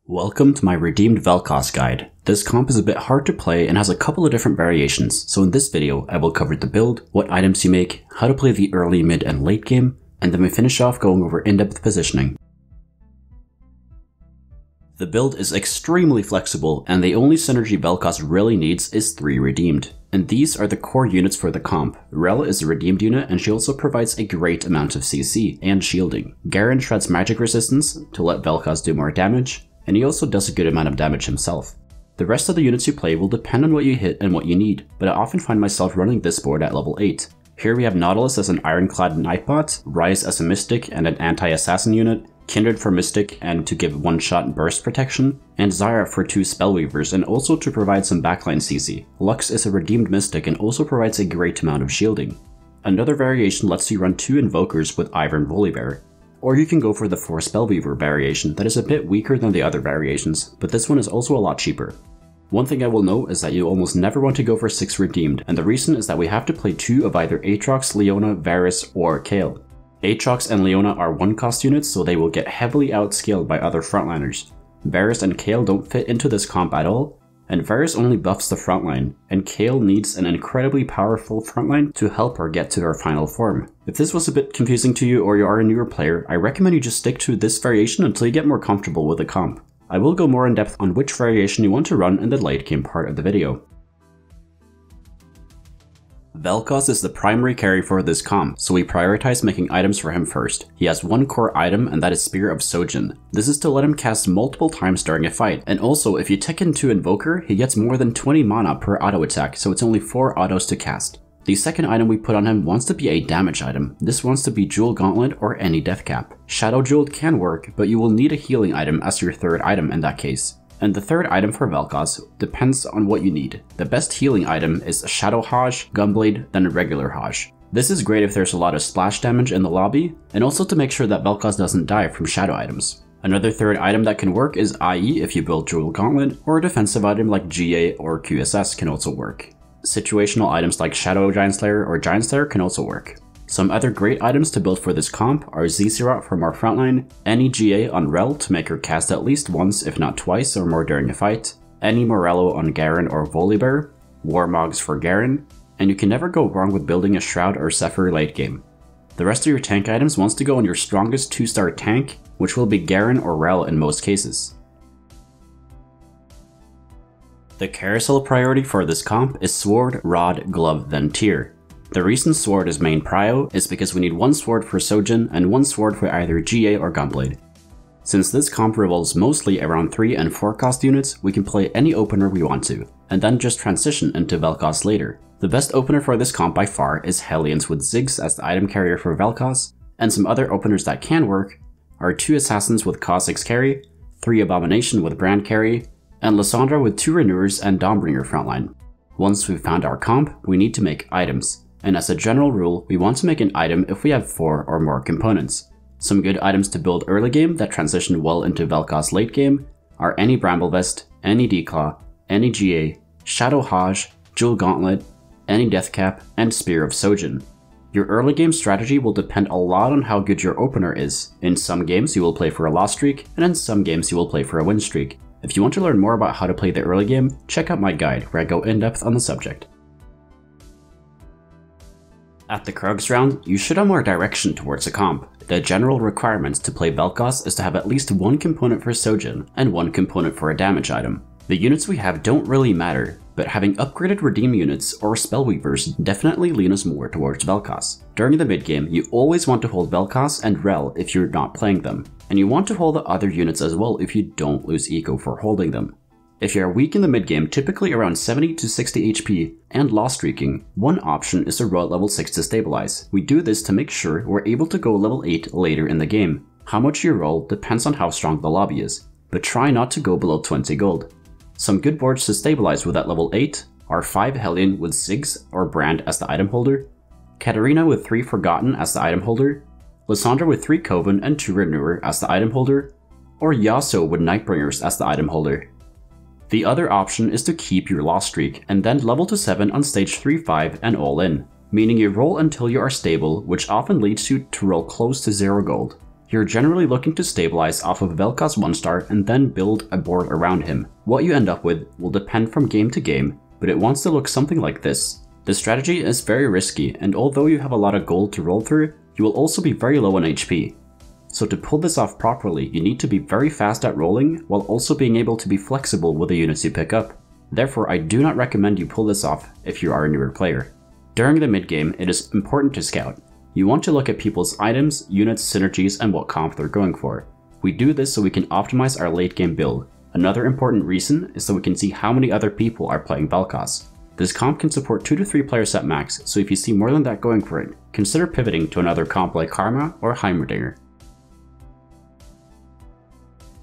Welcome to my Redeemed Vel'Koz guide. This comp is a bit hard to play and has a couple of different variations, so in this video I will cover the build, what items you make, how to play the early, mid, and late game, and then we finish off going over in-depth positioning. The build is extremely flexible, and the only synergy Velkoz really needs is 3 Redeemed. And these are the core units for the comp. Rel is a redeemed unit, and she also provides a great amount of CC and shielding. Garen shreds magic resistance to let Velkoz do more damage, and he also does a good amount of damage himself. The rest of the units you play will depend on what you hit and what you need, but I often find myself running this board at level 8. Here we have Nautilus as an ironclad Nightbot, Ryze as a Mystic and an anti-assassin unit, Kindred for Mystic and to give one-shot burst protection, and Zyra for 2 Spellweavers and also to provide some backline CC. Lux is a redeemed Mystic and also provides a great amount of shielding. Another variation lets you run 2 Invokers with Ivern Volibear. Or you can go for the 4 Spellweaver variation that is a bit weaker than the other variations, but this one is also a lot cheaper. One thing I will note is that you almost never want to go for 6 Redeemed, and the reason is that we have to play 2 of either Aatrox, Leona, Varus, or Kayle. Aatrox and Leona are 1-cost units, so they will get heavily outscaled by other frontliners. Varus and Kayle don't fit into this comp at all, and Varus only buffs the frontline, and Kayle needs an incredibly powerful frontline to help her get to her final form. If this was a bit confusing to you or you are a newer player, I recommend you just stick to this variation until you get more comfortable with the comp. I will go more in depth on which variation you want to run in the late game part of the video. Velkoz is the primary carry for this comp, so we prioritize making items for him first. He has 1 core item, and that is Spear of Sojin. This is to let him cast multiple times during a fight, and also if you tech into Invoker, he gets more than 20 mana per auto attack, so it's only 4 autos to cast. The second item we put on him wants to be a damage item. This wants to be Jewel Gauntlet or any death cap. Shadow Jewel can work, but you will need a healing item as your third item in that case. And the third item for Velkoz depends on what you need. The best healing item is Shadow Hajj, Gunblade, then a regular Hajj. This is great if there's a lot of splash damage in the lobby, and also to make sure that Velkoz doesn't die from shadow items. Another third item that can work is IE if you build Jewel Gauntlet, or a defensive item like GA or QSS can also work. Situational items like Shadow Giant Slayer or Giant Slayer can also work. Some other great items to build for this comp are Zizirot from our frontline, any GA on Rel to make her cast at least once if not twice or more during a fight, any Morello on Garen or Volibear, Warmogs for Garen, and you can never go wrong with building a Shroud or Zephyr late game. The rest of your tank items wants to go on your strongest 2-star tank, which will be Garen or Rel in most cases. The carousel priority for this comp is Sword, Rod, Glove, then Tear. The reason Sword is main prio is because we need 1 sword for Sojin and 1 sword for either GA or Gunblade. Since this comp revolves mostly around 3 and 4 cost units, we can play any opener we want to, and then just transition into Velkoz later. The best opener for this comp by far is Hellions with Ziggs as the item carrier for Velkoz, and some other openers that can work are 2 Assassins with Kha'Zix carry, 3 Abomination with Brand carry, and Lissandra with 2 Renewers and Dawnbringer frontline. Once we've found our comp, we need to make items. And as a general rule, we want to make an item if we have 4 or more components. Some good items to build early game that transition well into Velkoz late game are any Bramble Vest, any Declaw, any GA, Shadow Hajj, Jewel Gauntlet, any Death Cap, and Spear of Sojin. Your early game strategy will depend a lot on how good your opener is. In some games you will play for a loss streak, and in some games you will play for a win streak. If you want to learn more about how to play the early game, check out my guide where I go in depth on the subject. At the Krugs round, you should have more direction towards a comp. The general requirements to play Velkoz is to have at least 1 component for Sojin and 1 component for a damage item. The units we have don't really matter, but having upgraded redeem units or Spellweavers definitely lean us more towards Velkoz. During the mid game, you always want to hold Velkoz and Rel if you're not playing them, and you want to hold the other units as well if you don't lose eco for holding them. If you are weak in the mid game, typically around 70 to 60 HP and loss streaking, one option is to roll at level 6 to stabilize. We do this to make sure we're able to go level 8 later in the game. How much you roll depends on how strong the lobby is, but try not to go below 20 gold. Some good boards to stabilize with at level 8 are 5 Hellion with Ziggs or Brand as the item holder, Katarina with 3 Forgotten as the item holder, Lissandra with 3 Coven and 2 Renewer as the item holder, or Yasuo with Nightbringers as the item holder. The other option is to keep your loss streak and then level to 7 on stage 3-5 and all in, meaning you roll until you are stable, which often leads you to roll close to 0 gold. You're generally looking to stabilize off of Velkoz 1-star and then build a board around him. What you end up with will depend from game to game, but it wants to look something like this. This strategy is very risky, and although you have a lot of gold to roll through, you will also be very low on HP. So to pull this off properly, you need to be very fast at rolling, while also being able to be flexible with the units you pick up. Therefore, I do not recommend you pull this off if you are a newer player. During the mid game, it is important to scout. You want to look at people's items, units, synergies, and what comp they're going for. We do this so we can optimize our late game build. Another important reason is so we can see how many other people are playing Velkoz. This comp can support 2 to 3 players at max, so if you see more than that going for it, consider pivoting to another comp like Karma or Heimerdinger.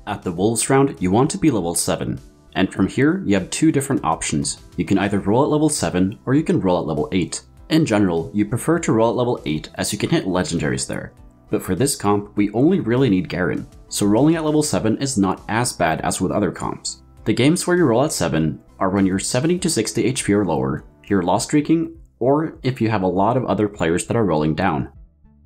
At the Wolves round, you want to be level 7, and from here you have 2 different options. You can either roll at level 7 or you can roll at level 8. In general, you prefer to roll at level 8 as you can hit legendaries there. But for this comp, we only really need Garen, so rolling at level 7 is not as bad as with other comps. The games where you roll at 7 are when you're 70 to 60 HP or lower, you're lost streaking, or if you have a lot of other players that are rolling down.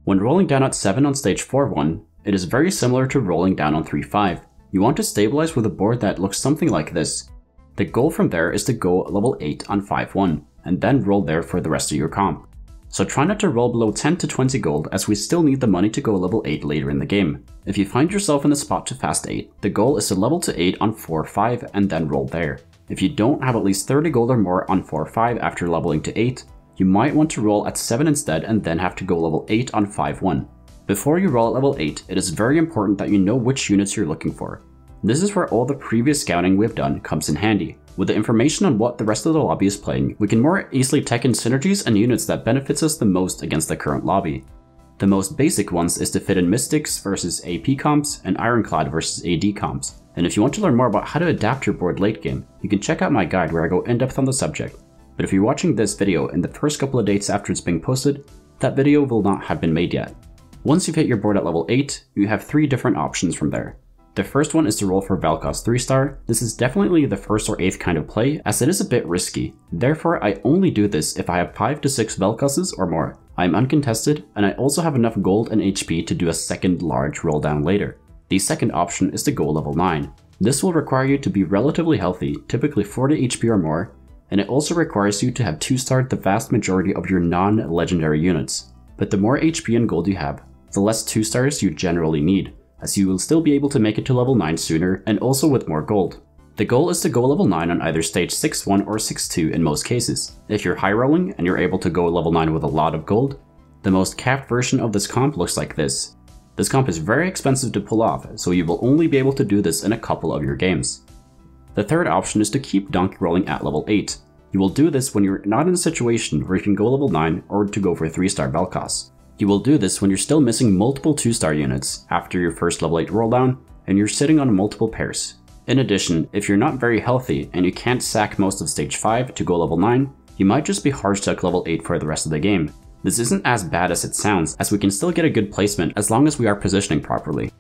When rolling down at 7 on stage 4-1, it is very similar to rolling down on 3-5. You want to stabilize with a board that looks something like this. The goal from there is to go level 8 on 5-1, and then roll there for the rest of your comp. So try not to roll below 10 to 20 gold, as we still need the money to go level 8 later in the game. If you find yourself in the spot to fast 8, the goal is to level to 8 on 4-5 and then roll there. If you don't have at least 30 gold or more on 4-5 after leveling to 8, you might want to roll at 7 instead and then have to go level 8 on 5-1. Before you roll at level 8, it is very important that you know which units you're looking for. This is where all the previous scouting we've done comes in handy. With the information on what the rest of the lobby is playing, we can more easily tech in synergies and units that benefits us the most against the current lobby. The most basic ones is to fit in Mystics versus AP comps and Ironclad versus AD comps. And if you want to learn more about how to adapt your board late game, you can check out my guide where I go in depth on the subject. But if you're watching this video in the first couple of days after it's being posted, that video will not have been made yet. Once you've hit your board at level 8, you have 3 different options from there. The first one is to roll for Velkoz 3-star. This is definitely the first or 8th kind of play, as it is a bit risky. Therefore, I only do this if I have 5 to 6 Velkozes or more. I am uncontested, and I also have enough gold and HP to do a second large roll down later. The second option is to go level 9. This will require you to be relatively healthy, typically 40 HP or more, and it also requires you to have 2-starred the vast majority of your non-legendary units. But the more HP and gold you have, the less 2-stars you generally need, as you will still be able to make it to level 9 sooner and also with more gold. The goal is to go level 9 on either stage 6-1 or 6-2 in most cases. If you're high rolling and you're able to go level 9 with a lot of gold, the most capped version of this comp looks like this. This comp is very expensive to pull off, so you will only be able to do this in a couple of your games. The third option is to keep donkey rolling at level 8. You will do this when you're not in a situation where you can go level 9 or to go for 3-star Velkoz. You will do this when you're still missing multiple 2-star units after your first level 8 roll down and you're sitting on multiple pairs. In addition, if you're not very healthy and you can't sack most of stage 5 to go level 9, you might just be hard stuck level 8 for the rest of the game. This isn't as bad as it sounds, as we can still get a good placement as long as we are positioning properly.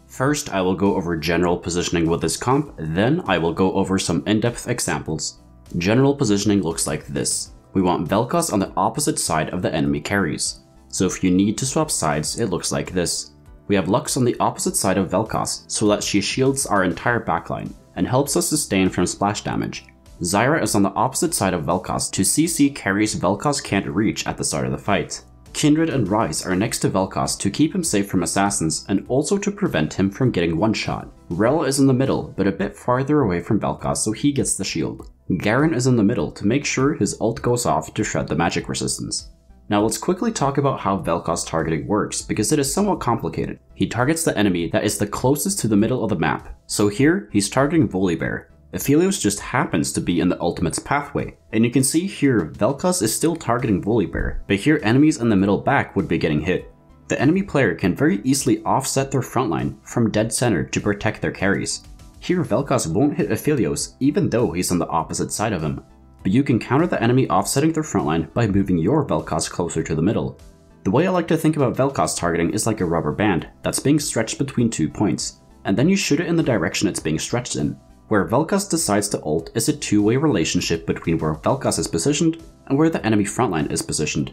First, I will go over general positioning with this comp, then I will go over some in-depth examples. General positioning looks like this. We want Velkoz on the opposite side of the enemy carries. So if you need to swap sides, it looks like this. We have Lux on the opposite side of Velkoz, so that she shields our entire backline and helps us sustain from splash damage. Zyra is on the opposite side of Velkoz to CC carries Velkoz can't reach at the start of the fight. Kindred and Ryze are next to Velkoz to keep him safe from assassins and also to prevent him from getting one-shot. Rel is in the middle, but a bit farther away from Velkoz so he gets the shield. Garen is in the middle to make sure his ult goes off to shred the magic resistance. Now let's quickly talk about how Velkoz targeting works, because it is somewhat complicated. He targets the enemy that is the closest to the middle of the map. So here, he's targeting Volibear. Aphelios just happens to be in the ultimate's pathway, and you can see here Velkoz is still targeting Volibear, but here enemies in the middle back would be getting hit. The enemy player can very easily offset their frontline from dead center to protect their carries. Here Velkoz won't hit Aphelios even though he's on the opposite side of him, but you can counter the enemy offsetting their frontline by moving your Velkoz closer to the middle. The way I like to think about Velkoz targeting is like a rubber band that's being stretched between 2 points, and then you shoot it in the direction it's being stretched in. Where Velkoz decides to ult is a two-way relationship between where Velkoz is positioned and where the enemy frontline is positioned.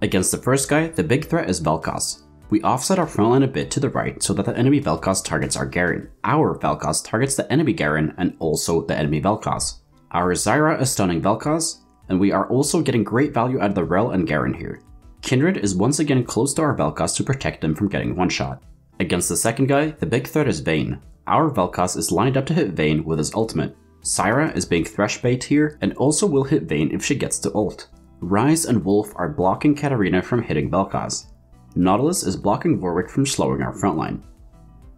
Against the first guy, the big threat is Velkoz. We offset our front line a bit to the right so that the enemy Velkoz targets our Garen. Our Velkoz targets the enemy Garen and also the enemy Velkoz. Our Zyra is stunning Velkoz, and we are also getting great value out of the Rel and Garen here. Kindred is once again close to our Velkoz to protect them from getting one-shot. Against the second guy, the big threat is Vayne. Our Velkoz is lined up to hit Vayne with his ultimate. Zyra is being thresh bait here and also will hit Vayne if she gets to ult. Ryze and Wolf are blocking Katarina from hitting Velkoz. Nautilus is blocking Warwick from slowing our frontline.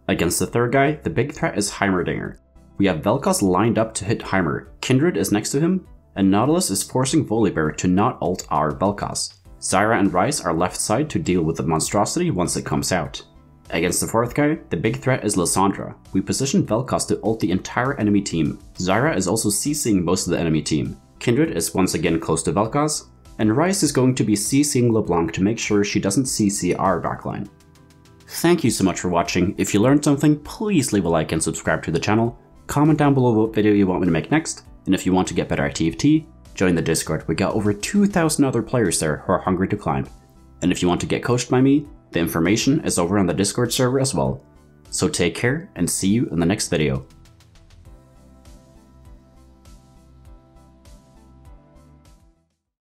Against the third guy, the big threat is Heimerdinger. We have Velkoz lined up to hit Heimer, Kindred is next to him, and Nautilus is forcing Volibear to not ult our Velkoz. Zyra and Ryze are left side to deal with the monstrosity once it comes out. Against the fourth guy, the big threat is Lissandra. We position Velkoz to ult the entire enemy team. Zyra is also CCing most of the enemy team. Kindred is once again close to Velkoz, and Ryze is going to be CCing LeBlanc to make sure she doesn't CC our backline. Thank you so much for watching. If you learned something, please leave a like and subscribe to the channel. Comment down below what video you want me to make next, and if you want to get better at TFT, join the Discord. We got over 2,000 other players there who are hungry to climb. And if you want to get coached by me, the information is over on the Discord server as well. So take care and see you in the next video.